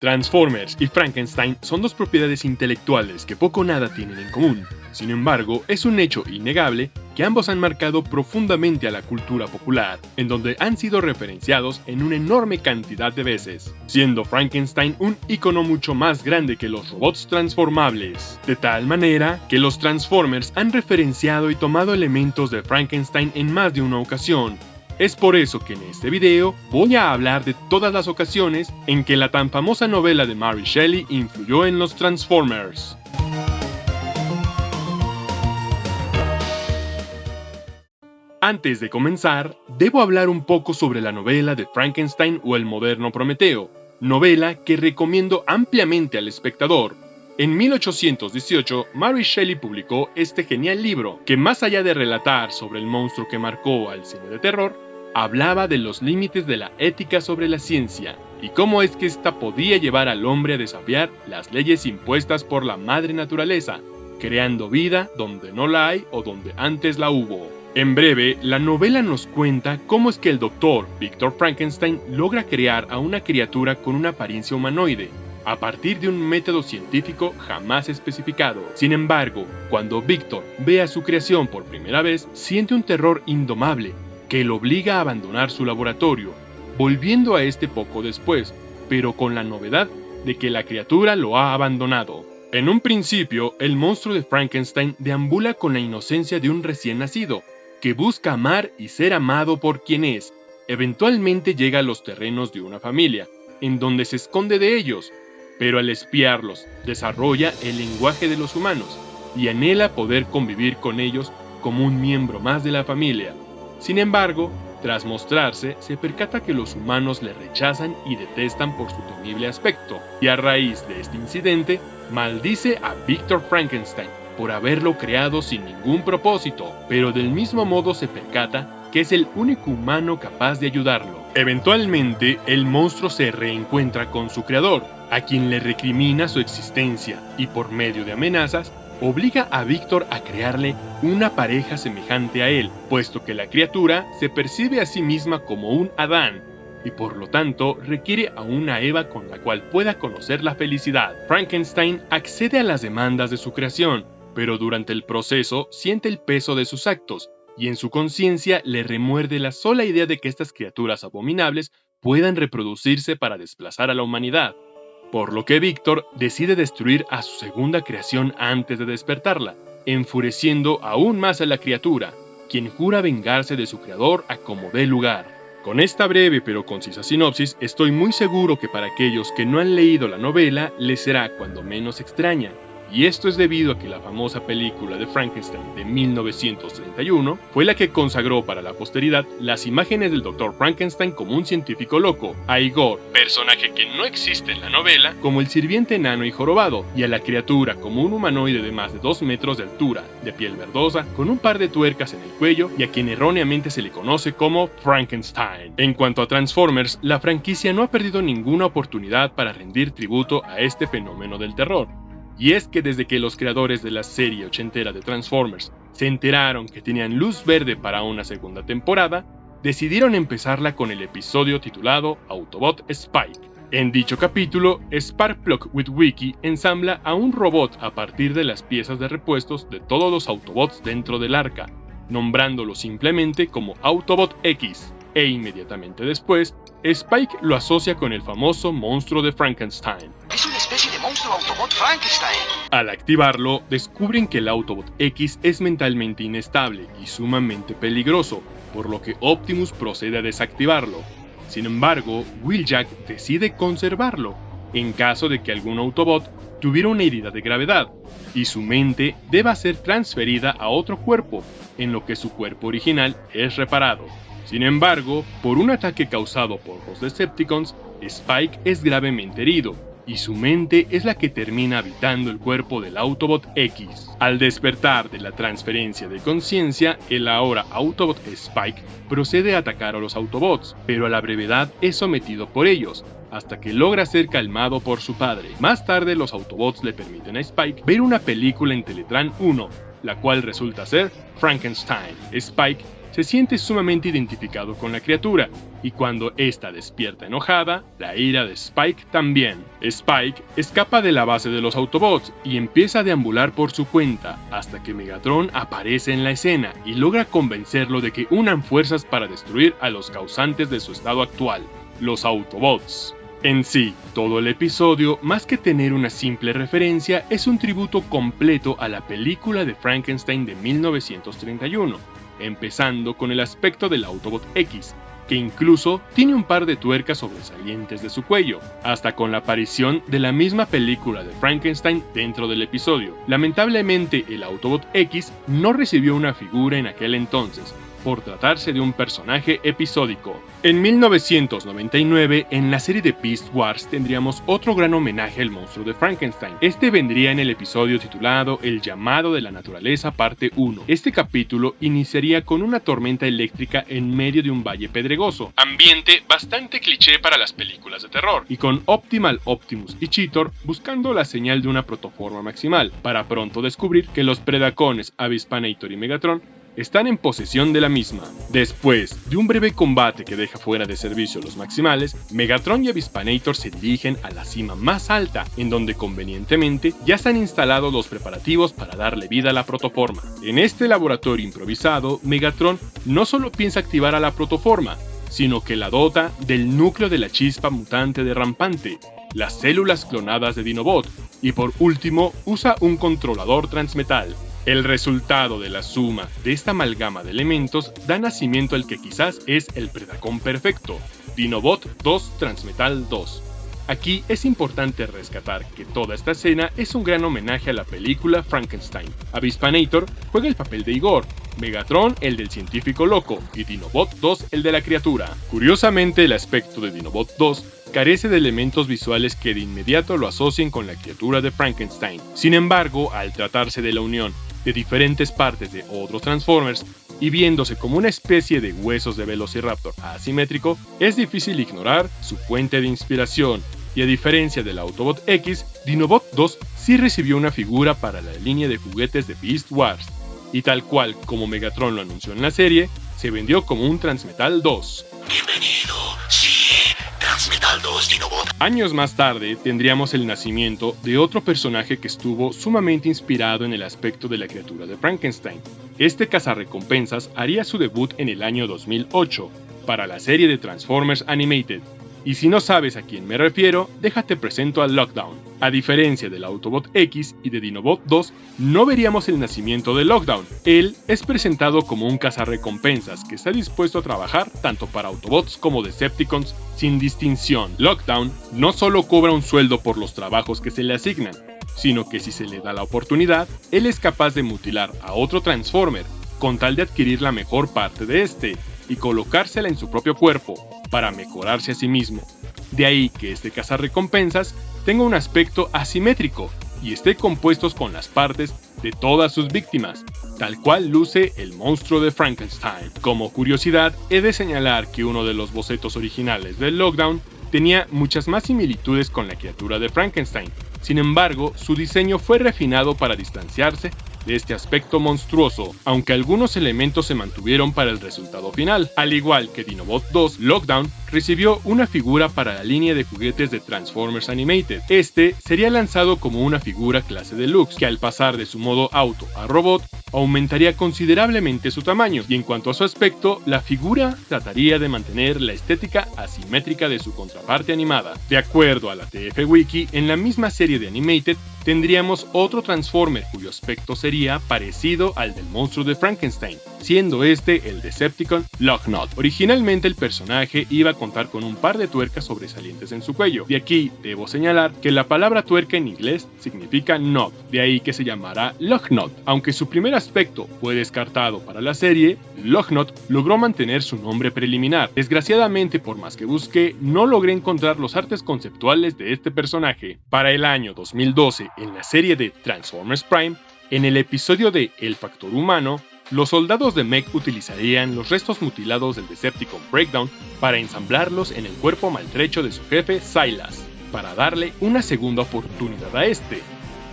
Transformers y Frankenstein son dos propiedades intelectuales que poco o nada tienen en común. Sin embargo, es un hecho innegable que ambos han marcado profundamente a la cultura popular, en donde han sido referenciados en una enorme cantidad de veces, siendo Frankenstein un icono mucho más grande que los robots transformables, de tal manera que los Transformers han referenciado y tomado elementos de Frankenstein en más de una ocasión. Es por eso que en este video voy a hablar de todas las ocasiones en que la tan famosa novela de Mary Shelley influyó en los Transformers. Antes de comenzar, debo hablar un poco sobre la novela de Frankenstein o el moderno Prometeo, novela que recomiendo ampliamente al espectador. En 1818, Mary Shelley publicó este genial libro, que más allá de relatar sobre el monstruo que marcó al cine de terror, hablaba de los límites de la ética sobre la ciencia, y cómo es que ésta podía llevar al hombre a desafiar las leyes impuestas por la madre naturaleza, creando vida donde no la hay o donde antes la hubo. En breve, la novela nos cuenta cómo es que el doctor Victor Frankenstein logra crear a una criatura con una apariencia humanoide, a partir de un método científico jamás especificado. Sin embargo, cuando Victor ve a su creación por primera vez, siente un terror indomable que lo obliga a abandonar su laboratorio, volviendo a este poco después, pero con la novedad de que la criatura lo ha abandonado. En un principio, el monstruo de Frankenstein deambula con la inocencia de un recién nacido, que busca amar y ser amado por quien es. Eventualmente llega a los terrenos de una familia, en donde se esconde de ellos, pero al espiarlos, desarrolla el lenguaje de los humanos, y anhela poder convivir con ellos como un miembro más de la familia. Sin embargo, tras mostrarse, se percata que los humanos le rechazan y detestan por su temible aspecto, y a raíz de este incidente, maldice a Victor Frankenstein por haberlo creado sin ningún propósito, pero del mismo modo se percata que es el único humano capaz de ayudarlo. Eventualmente, el monstruo se reencuentra con su creador, a quien le recrimina su existencia, y por medio de amenazas, obliga a Victor a crearle una pareja semejante a él, puesto que la criatura se percibe a sí misma como un Adán, y por lo tanto requiere a una Eva con la cual pueda conocer la felicidad. Frankenstein accede a las demandas de su creación, pero durante el proceso siente el peso de sus actos, y en su conciencia le remuerde la sola idea de que estas criaturas abominables puedan reproducirse para desplazar a la humanidad. Por lo que Victor decide destruir a su segunda creación antes de despertarla, enfureciendo aún más a la criatura, quien jura vengarse de su creador a como dé lugar. Con esta breve pero concisa sinopsis, estoy muy seguro que para aquellos que no han leído la novela les será cuando menos extraña. Y esto es debido a que la famosa película de Frankenstein de 1931 fue la que consagró para la posteridad las imágenes del Dr. Frankenstein como un científico loco, a Igor, personaje que no existe en la novela, como el sirviente enano y jorobado, y a la criatura como un humanoide de más de 2 metros de altura, de piel verdosa, con un par de tuercas en el cuello y a quien erróneamente se le conoce como Frankenstein. En cuanto a Transformers, la franquicia no ha perdido ninguna oportunidad para rendir tributo a este fenómeno del terror. Y es que desde que los creadores de la serie ochentera de Transformers se enteraron que tenían luz verde para una segunda temporada, decidieron empezarla con el episodio titulado Autobot Spike. En dicho capítulo, Sparkplug Witwicky ensambla a un robot a partir de las piezas de repuestos de todos los Autobots dentro del arca, nombrándolo simplemente como Autobot X, e inmediatamente después, Spike lo asocia con el famoso monstruo de Frankenstein. Es una especie de monstruo Autobot Frankenstein. Al activarlo, descubren que el Autobot X es mentalmente inestable y sumamente peligroso, por lo que Optimus procede a desactivarlo. Sin embargo, Wheeljack decide conservarlo, en caso de que algún Autobot tuviera una herida de gravedad, y su mente deba ser transferida a otro cuerpo, en lo que su cuerpo original es reparado. Sin embargo, por un ataque causado por los Decepticons, Spike es gravemente herido, y su mente es la que termina habitando el cuerpo del Autobot X. Al despertar de la transferencia de conciencia, el ahora Autobot Spike procede a atacar a los Autobots, pero a la brevedad es sometido por ellos, hasta que logra ser calmado por su padre. Más tarde, los Autobots le permiten a Spike ver una película en Teletran 1, la cual resulta ser Frankenstein. Spike se siente sumamente identificado con la criatura, y cuando ésta despierta enojada, la ira de Spike también. Spike escapa de la base de los Autobots y empieza a deambular por su cuenta, hasta que Megatron aparece en la escena y logra convencerlo de que unan fuerzas para destruir a los causantes de su estado actual, los Autobots. En sí, todo el episodio, más que tener una simple referencia, es un tributo completo a la película de Frankenstein de 1931, empezando con el aspecto del Autobot X, que incluso tiene un par de tuercas sobresalientes de su cuello, hasta con la aparición de la misma película de Frankenstein dentro del episodio. Lamentablemente, el Autobot X no recibió una figura en aquel entonces, por tratarse de un personaje episódico. En 1999, en la serie de Beast Wars, tendríamos otro gran homenaje al monstruo de Frankenstein. Este vendría en el episodio titulado El llamado de la naturaleza parte 1. Este capítulo iniciaría con una tormenta eléctrica en medio de un valle pedregoso, ambiente bastante cliché para las películas de terror, y con Optimal Optimus y Cheetor buscando la señal de una protoforma maximal, para pronto descubrir que los Predacones Avispanator y Megatron están en posesión de la misma. Después de un breve combate que deja fuera de servicio los Maximales, Megatron y Avispanator se dirigen a la cima más alta, en donde convenientemente ya se han instalado los preparativos para darle vida a la protoforma. En este laboratorio improvisado, Megatron no solo piensa activar a la protoforma, sino que la dota del núcleo de la chispa mutante de Rampante, las células clonadas de Dinobot, y por último usa un controlador transmetal. El resultado de la suma de esta amalgama de elementos da nacimiento al que quizás es el Predacon perfecto, Dinobot 2 Transmetal 2. Aquí es importante rescatar que toda esta escena es un gran homenaje a la película Frankenstein. Avispanator juega el papel de Igor, Megatron el del científico loco y Dinobot 2 el de la criatura. Curiosamente, el aspecto de Dinobot 2 carece de elementos visuales que de inmediato lo asocien con la criatura de Frankenstein. Sin embargo, al tratarse de la unión de diferentes partes de otros Transformers y viéndose como una especie de huesos de Velociraptor asimétrico, es difícil ignorar su fuente de inspiración, y a diferencia del Autobot X, Dinobot 2 sí recibió una figura para la línea de juguetes de Beast Wars, y tal cual como Megatron lo anunció en la serie, se vendió como un Transmetal 2. Bienvenido, sí, Transmetal 2 Dinobot. Años más tarde tendríamos el nacimiento de otro personaje que estuvo sumamente inspirado en el aspecto de la criatura de Frankenstein. Este cazarrecompensas haría su debut en el año 2008 para la serie de Transformers Animated. Y si no sabes a quién me refiero, déjate presento a Lockdown. A diferencia del Autobot X y de Dinobot 2, no veríamos el nacimiento de Lockdown. Él es presentado como un cazarrecompensas que está dispuesto a trabajar tanto para Autobots como Decepticons sin distinción. Lockdown no solo cobra un sueldo por los trabajos que se le asignan, sino que si se le da la oportunidad, él es capaz de mutilar a otro Transformer con tal de adquirir la mejor parte de este y colocársela en su propio cuerpo para mejorarse a sí mismo. De ahí que este cazarrecompensas tenga un aspecto asimétrico y esté compuesto con las partes de todas sus víctimas, tal cual luce el monstruo de Frankenstein. Como curiosidad, he de señalar que uno de los bocetos originales del Lockdown tenía muchas más similitudes con la criatura de Frankenstein. Sin embargo, su diseño fue refinado para distanciarse de este aspecto monstruoso, aunque algunos elementos se mantuvieron para el resultado final. Al igual que Dinobot 2, Lockdown recibió una figura para la línea de juguetes de Transformers Animated. Este sería lanzado como una figura clase deluxe, que al pasar de su modo auto a robot, aumentaría considerablemente su tamaño, y en cuanto a su aspecto, la figura trataría de mantener la estética asimétrica de su contraparte animada. De acuerdo a la TF Wiki, en la misma serie de Animated, tendríamos otro Transformer cuyo aspecto sería parecido al del monstruo de Frankenstein, siendo este el Decepticon Locknot. Originalmente el personaje iba a contar con un par de tuercas sobresalientes en su cuello. De aquí debo señalar que la palabra tuerca en inglés significa knot, de ahí que se llamará Locknot. Aunque su primer aspecto fue descartado para la serie, Locknot logró mantener su nombre preliminar. Desgraciadamente, por más que busqué, no logré encontrar los artes conceptuales de este personaje. Para el año 2012, en la serie de Transformers Prime, en el episodio de El Factor Humano, los soldados de Mech utilizarían los restos mutilados del Decepticon Breakdown para ensamblarlos en el cuerpo maltrecho de su jefe Silas, para darle una segunda oportunidad a este.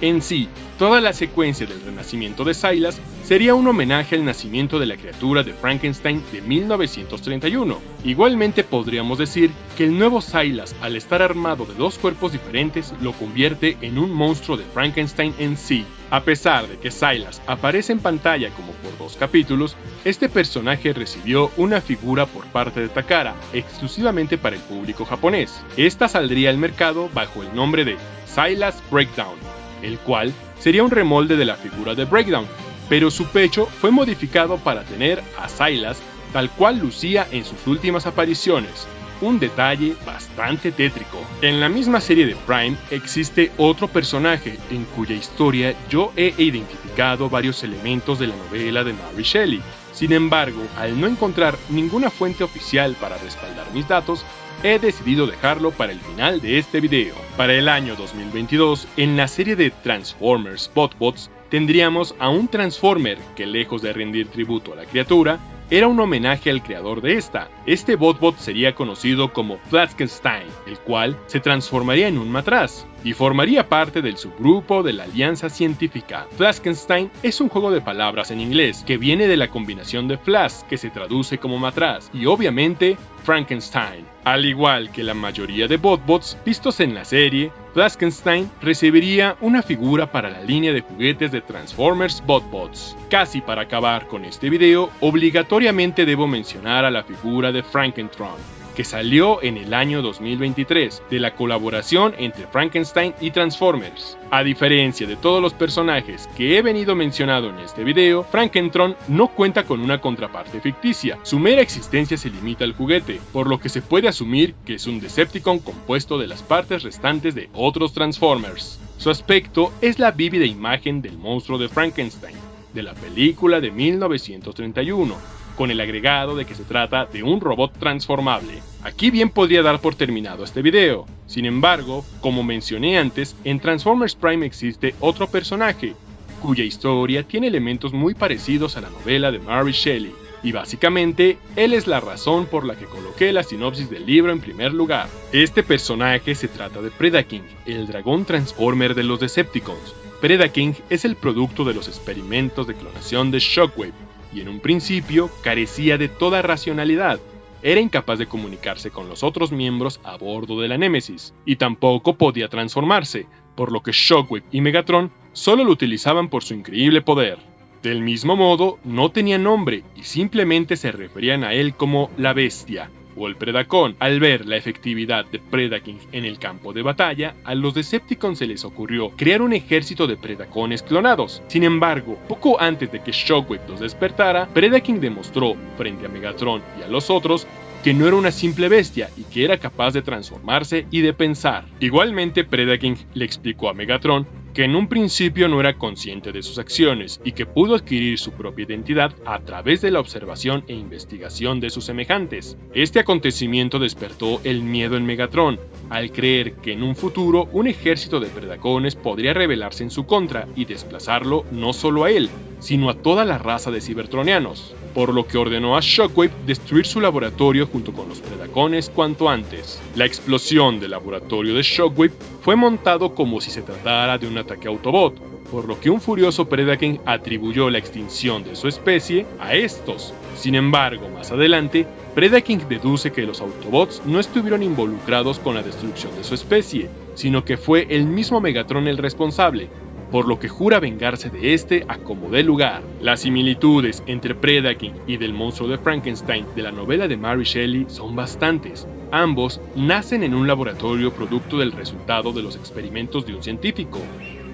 En sí, toda la secuencia del renacimiento de Silas sería un homenaje al nacimiento de la criatura de Frankenstein de 1931. Igualmente podríamos decir que el nuevo Silas, al estar armado de dos cuerpos diferentes, lo convierte en un monstruo de Frankenstein en sí. A pesar de que Silas aparece en pantalla como por 2 capítulos, este personaje recibió una figura por parte de Takara, exclusivamente para el público japonés. Esta saldría al mercado bajo el nombre de Silas Breakdown, el cual sería un remolde de la figura de Breakdown, pero su pecho fue modificado para tener a Silas tal cual lucía en sus últimas apariciones, un detalle bastante tétrico. En la misma serie de Prime existe otro personaje en cuya historia yo he identificado varios elementos de la novela de Mary Shelley. Sin embargo, al no encontrar ninguna fuente oficial para respaldar mis datos, he decidido dejarlo para el final de este video. Para el año 2022, en la serie de Transformers BotBots, tendríamos a un Transformer que, lejos de rendir tributo a la criatura, era un homenaje al creador de esta. Este BotBot sería conocido como Flaskenstein, el cual se transformaría en un matraz y formaría parte del subgrupo de la Alianza Científica. Flaskenstein es un juego de palabras en inglés que viene de la combinación de Flask, que se traduce como matraz, y obviamente Frankenstein. Al igual que la mayoría de BotBots vistos en la serie, Flaskenstein recibiría una figura para la línea de juguetes de Transformers BotBots. Casi para acabar con este video, obligatoriamente debo mencionar a la figura de Frankentron, que salió en el año 2023, de la colaboración entre Frankenstein y Transformers. A diferencia de todos los personajes que he venido mencionando en este video, Frankentron no cuenta con una contraparte ficticia. Su mera existencia se limita al juguete, por lo que se puede asumir que es un Decepticon compuesto de las partes restantes de otros Transformers. Su aspecto es la vívida imagen del monstruo de Frankenstein, de la película de 1931, con el agregado de que se trata de un robot transformable. Aquí bien podría dar por terminado este video. Sin embargo, como mencioné antes, en Transformers Prime existe otro personaje, cuya historia tiene elementos muy parecidos a la novela de Mary Shelley, y básicamente, él es la razón por la que coloqué la sinopsis del libro en primer lugar. Este personaje se trata de Predaking, el dragón transformer de los Decepticons. Predaking es el producto de los experimentos de clonación de Shockwave, y en un principio carecía de toda racionalidad. Era incapaz de comunicarse con los otros miembros a bordo de la Némesis, y tampoco podía transformarse, por lo que Shockwave y Megatron solo lo utilizaban por su increíble poder. Del mismo modo, no tenía nombre y simplemente se referían a él como la Bestia o el Predacon. Al ver la efectividad de Predaking en el campo de batalla, a los Decepticons se les ocurrió crear un ejército de Predacones clonados. Sin embargo, poco antes de que Shockwave los despertara, Predaking demostró, frente a Megatron y a los otros, que no era una simple bestia y que era capaz de transformarse y de pensar. Igualmente, Predaking le explicó a Megatron que en un principio no era consciente de sus acciones y que pudo adquirir su propia identidad a través de la observación e investigación de sus semejantes. Este acontecimiento despertó el miedo en Megatron, al creer que en un futuro un ejército de Predacones podría rebelarse en su contra y desplazarlo no solo a él, sino a toda la raza de cibertronianos, por lo que ordenó a Shockwave destruir su laboratorio junto con los Predacones cuanto antes. La explosión del laboratorio de Shockwave fue montado como si se tratara de un ataque Autobot, por lo que un furioso Predaking atribuyó la extinción de su especie a estos. Sin embargo, más adelante, Predaking deduce que los Autobots no estuvieron involucrados con la destrucción de su especie, sino que fue el mismo Megatron el responsable, por lo que jura vengarse de este a como dé lugar. Las similitudes entre Predaking y del monstruo de Frankenstein de la novela de Mary Shelley son bastantes. Ambos nacen en un laboratorio producto del resultado de los experimentos de un científico.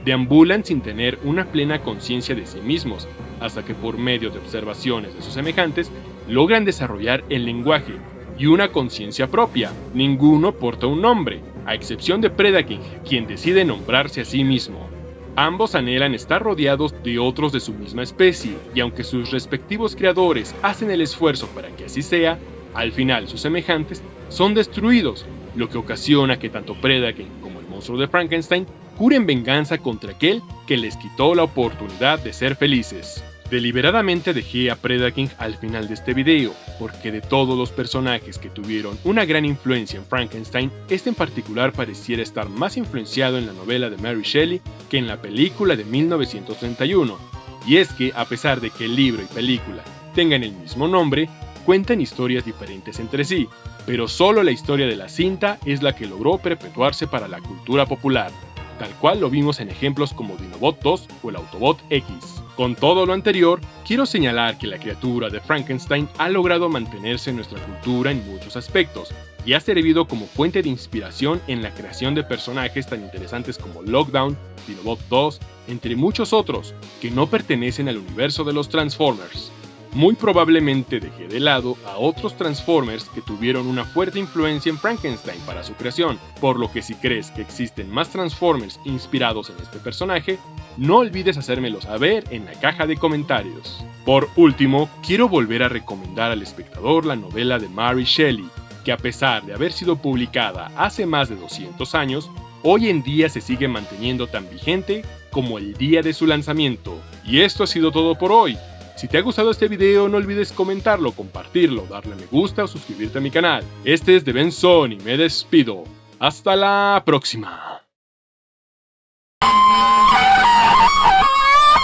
Deambulan sin tener una plena conciencia de sí mismos, hasta que por medio de observaciones de sus semejantes logran desarrollar el lenguaje y una conciencia propia. Ninguno porta un nombre, a excepción de Predaking, quien decide nombrarse a sí mismo. Ambos anhelan estar rodeados de otros de su misma especie, y aunque sus respectivos creadores hacen el esfuerzo para que así sea, al final sus semejantes son destruidos, lo que ocasiona que tanto Predaking como el monstruo de Frankenstein juren venganza contra aquel que les quitó la oportunidad de ser felices. Deliberadamente dejé a Predaking al final de este video, porque de todos los personajes que tuvieron una gran influencia en Frankenstein, este en particular pareciera estar más influenciado en la novela de Mary Shelley que en la película de 1931. Y es que, a pesar de que el libro y película tengan el mismo nombre, cuentan historias diferentes entre sí, pero solo la historia de la cinta es la que logró perpetuarse para la cultura popular, tal cual lo vimos en ejemplos como Dinobot 2 o el Autobot X. Con todo lo anterior, quiero señalar que la criatura de Frankenstein ha logrado mantenerse en nuestra cultura en muchos aspectos, y ha servido como fuente de inspiración en la creación de personajes tan interesantes como Lockdown, Dinobot 2, entre muchos otros, que no pertenecen al universo de los Transformers. Muy probablemente dejé de lado a otros Transformers que tuvieron una fuerte influencia en Frankenstein para su creación, por lo que si crees que existen más Transformers inspirados en este personaje, no olvides hacérmelo saber en la caja de comentarios. Por último, quiero volver a recomendar al espectador la novela de Mary Shelley, que a pesar de haber sido publicada hace más de 200 años, hoy en día se sigue manteniendo tan vigente como el día de su lanzamiento. Y esto ha sido todo por hoy. Si te ha gustado este video, no olvides comentarlo, compartirlo, darle me gusta o suscribirte a mi canal. Este es The Ben Son y me despido. ¡Hasta la próxima!